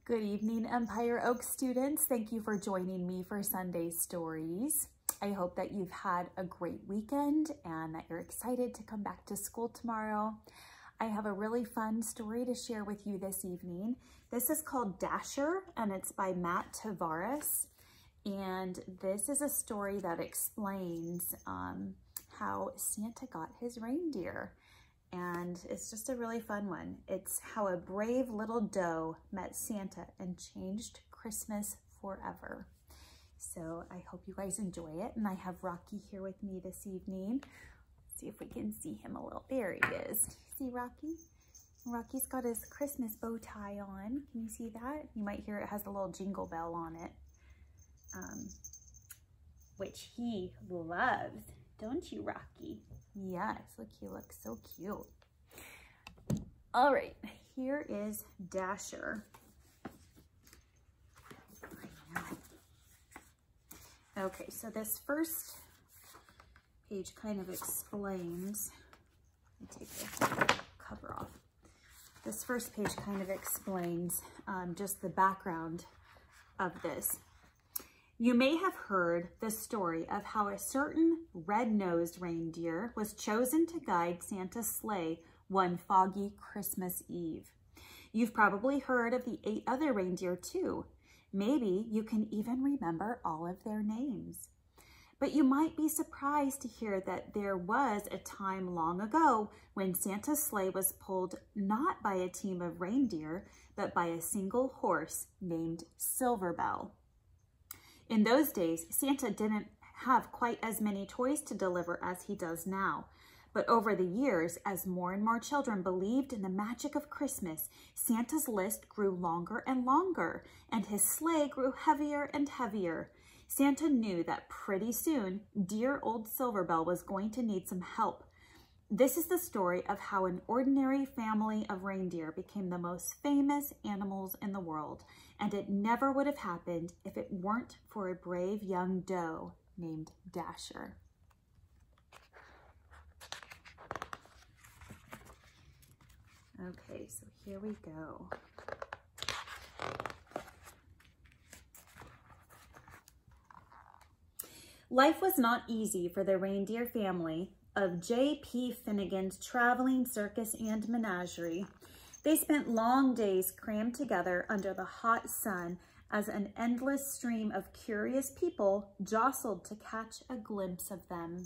Good evening, Empire Oak students. Thank you for joining me for Sunday Stories. I hope that you've had a great weekend and that you're excited to come back to school tomorrow. I have a really fun story to share with you this evening. This is called Dasher and it's by Matt Tavares. And this is a story that explains how Santa got his reindeer. And it's just a really fun one. It's how a brave little doe met Santa and changed Christmas forever. So I hope you guys enjoy it. And I have Rocky here with me this evening. Let's see if we can see him a little. There he is. See Rocky? Rocky's got his Christmas bow tie on. Can you see that? You might hear it has a little jingle bell on it, which he loves. Don't you, Rocky? Yes, look, he looks so cute. All right, here is Dasher. Okay, so this first page kind of explains, let me take the cover off. This first page kind of explains just the background of this. You may have heard the story of how a certain red-nosed reindeer was chosen to guide Santa's sleigh one foggy Christmas Eve. You've probably heard of the 8 other reindeer too. Maybe you can even remember all of their names. But you might be surprised to hear that there was a time long ago when Santa's sleigh was pulled not by a team of reindeer, but by a single horse named Silverbell. In those days, Santa didn't have quite as many toys to deliver as he does now. But over the years, as more and more children believed in the magic of Christmas, Santa's list grew longer and longer, and his sleigh grew heavier and heavier. Santa knew that pretty soon, dear old Silverbell was going to need some help. This is the story of how an ordinary family of reindeer became the most famous animals in the world, and it never would have happened if it weren't for a brave young doe named Dasher. Okay, so here we go. Life was not easy for the reindeer family of J.P. Finnegan's traveling circus and menagerie. They spent long days crammed together under the hot sun as an endless stream of curious people jostled to catch a glimpse of them.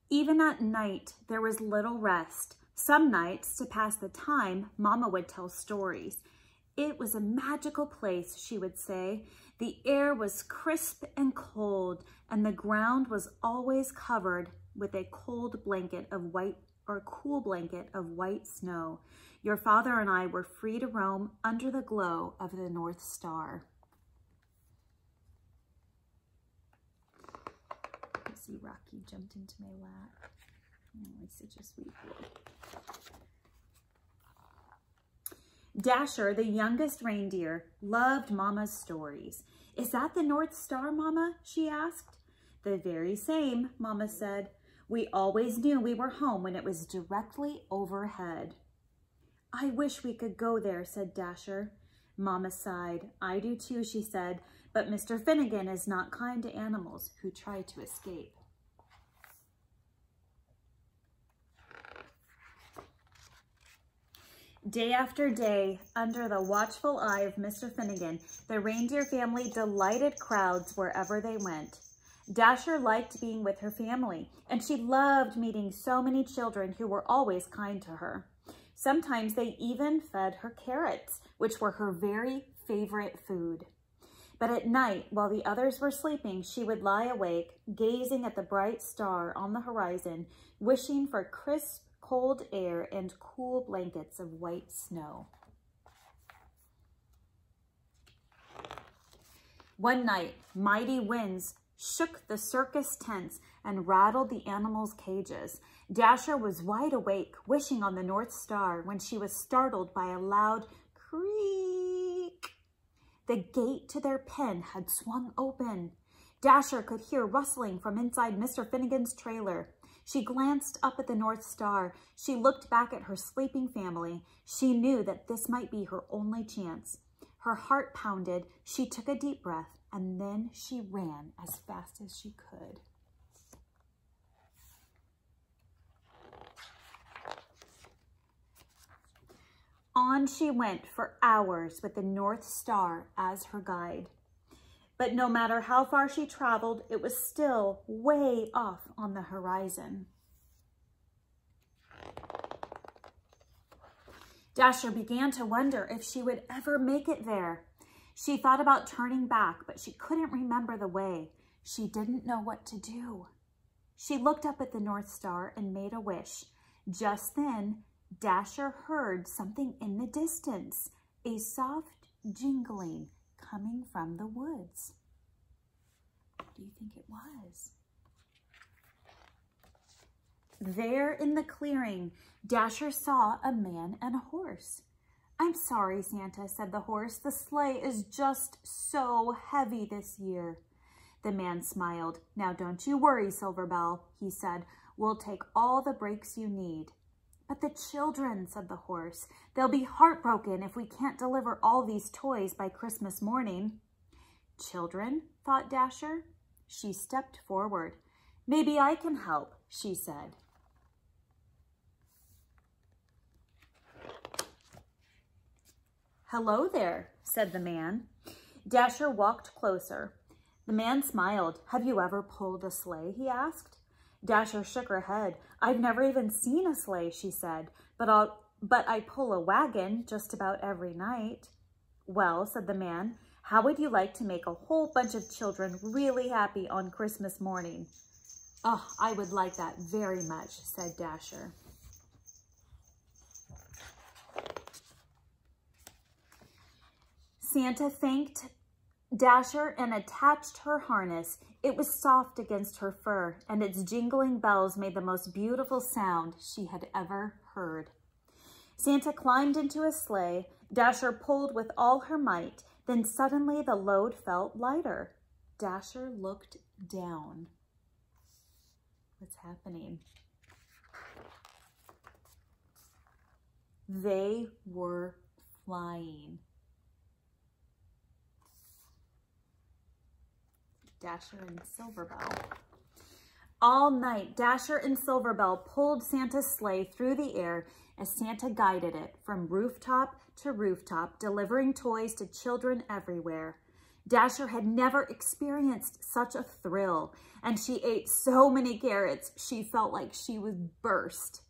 Even at night, there was little rest. Some nights, to pass the time, Mama would tell stories. It was a magical place, she would say. The air was crisp and cold, and the ground was always covered with a cold blanket of white or cool blanket of white snow. Your father and I were free to roam under the glow of the North Star. You see Rocky jumped into my lap. Oh, he's such a sweet boy. Dasher, the youngest reindeer, loved Mama's stories. Is that the North Star, Mama? She asked. The very same, Mama said. We always knew we were home when it was directly overhead. I wish we could go there, said Dasher. Mama sighed. I do too, she said, but Mr. Finnegan is not kind to animals who try to escape. Day after day, under the watchful eye of Mr. Finnegan, the reindeer family delighted crowds wherever they went. Dasher liked being with her family, and she loved meeting so many children who were always kind to her. Sometimes they even fed her carrots, which were her very favorite food. But at night, while the others were sleeping, she would lie awake, gazing at the bright star on the horizon, wishing for crisp, cold air and cool blankets of white snow. One night, mighty winds shook the circus tents and rattled the animals' cages. Dasher was wide awake, wishing on the North Star, when she was startled by a loud creak. The gate to their pen had swung open. Dasher could hear rustling from inside Mr. Finnegan's trailer. She glanced up at the North Star. She looked back at her sleeping family. She knew that this might be her only chance. Her heart pounded. She took a deep breath, and then she ran as fast as she could. On she went for hours with the North Star as her guide. But no matter how far she traveled, it was still way off on the horizon. Dasher began to wonder if she would ever make it there. She thought about turning back, but she couldn't remember the way. She didn't know what to do. She looked up at the North Star and made a wish. Just then, Dasher heard something in the distance, a soft jingling coming from the woods. What do you think it was? There in the clearing, Dasher saw a man and a horse. "I'm sorry, Santa," said the horse. "The sleigh is just so heavy this year." The man smiled. "Now don't you worry, Silverbell," he said. "We'll take all the breaks you need." "But the children," said the horse. "They'll be heartbroken if we can't deliver all these toys by Christmas morning." "Children?" thought Dasher. She stepped forward. "Maybe I can help," she said. "Hello there," said the man. Dasher walked closer. The man smiled. "Have you ever pulled a sleigh?" he asked. Dasher shook her head. "I've never even seen a sleigh," she said, but I pull a wagon just about every night." "Well," said the man, "how would you like to make a whole bunch of children really happy on Christmas morning?" "Oh, I would like that very much," said Dasher. Santa thanked Dasher and attached her harness. It was soft against her fur, and its jingling bells made the most beautiful sound she had ever heard. Santa climbed into a sleigh. Dasher pulled with all her might. Then suddenly the load felt lighter. Dasher looked down. What's happening? They were flying. Dasher and Silverbell. All night, Dasher and Silverbell pulled Santa's sleigh through the air as Santa guided it from rooftop to rooftop, delivering toys to children everywhere. Dasher had never experienced such a thrill, and she ate so many carrots she felt like she would burst.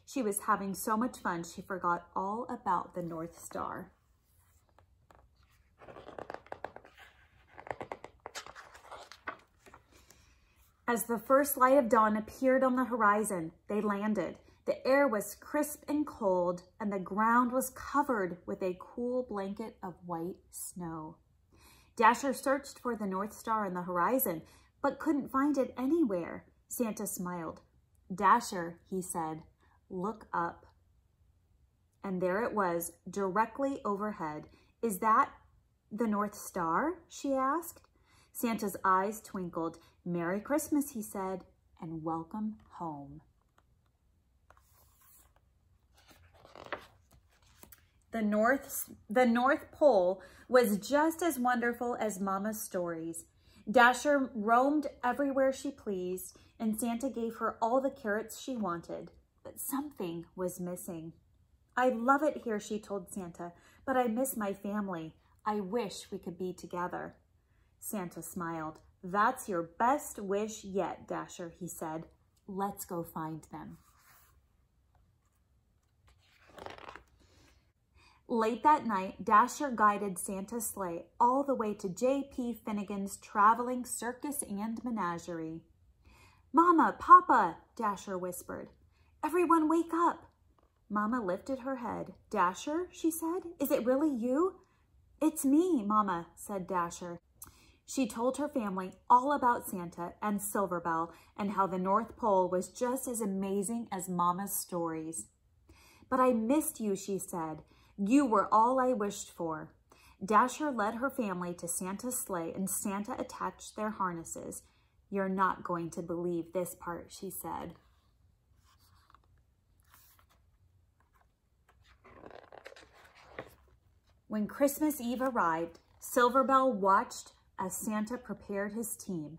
She was having so much fun, she forgot all about the North Star. As the first light of dawn appeared on the horizon, they landed. The air was crisp and cold, and the ground was covered with a cool blanket of white snow. Dasher searched for the North Star on the horizon, but couldn't find it anywhere. Santa smiled. "Dasher," he said, "look up." And there it was, directly overhead. "Is that the North Star?" she asked. Santa's eyes twinkled. "Merry Christmas," he said, "and welcome home." The North Pole was just as wonderful as Mama's stories. Dasher roamed everywhere she pleased, and Santa gave her all the carrots she wanted. But something was missing. "I love it here," she told Santa, "but I miss my family. I wish we could be together." Santa smiled. "That's your best wish yet, Dasher," he said. "Let's go find them." Late that night, Dasher guided Santa's sleigh all the way to J.P. Finnegan's traveling circus and menagerie. "Mama, Papa," Dasher whispered. "Everyone wake up." Mama lifted her head. "Dasher," she said, "is it really you?" "It's me, Mama," said Dasher. She told her family all about Santa and Silverbell and how the North Pole was just as amazing as Mama's stories. "But I missed you," she said. "You were all I wished for." Dasher led her family to Santa's sleigh and Santa attached their harnesses. "You're not going to believe this part," she said. When Christmas Eve arrived, Silverbell watched as Santa prepared his team.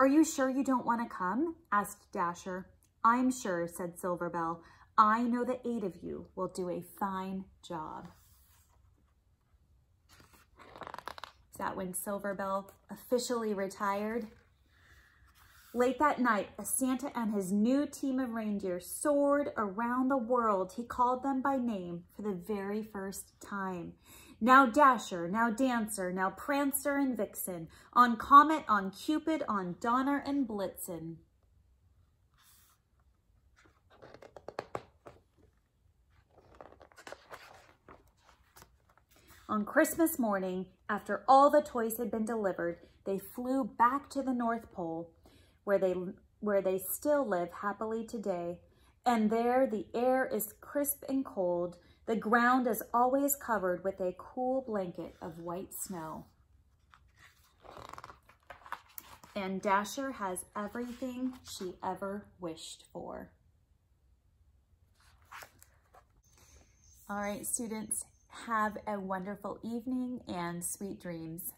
"Are you sure you don't want to come?" asked Dasher. "I'm sure," said Silverbell. "I know the 8 of you will do a fine job." Is that when Silverbell officially retired? Late that night, as Santa and his new team of reindeer soared around the world, he called them by name for the very first time. Now Dasher, now Dancer, now Prancer and Vixen, on Comet, on Cupid, on Donner and Blitzen. On Christmas morning, after all the toys had been delivered, they flew back to the North Pole, where they still live happily today. And there the air is crisp and cold. The ground is always covered with a cool blanket of white snow. And Dasher has everything she ever wished for. All right, students, have a wonderful evening and sweet dreams.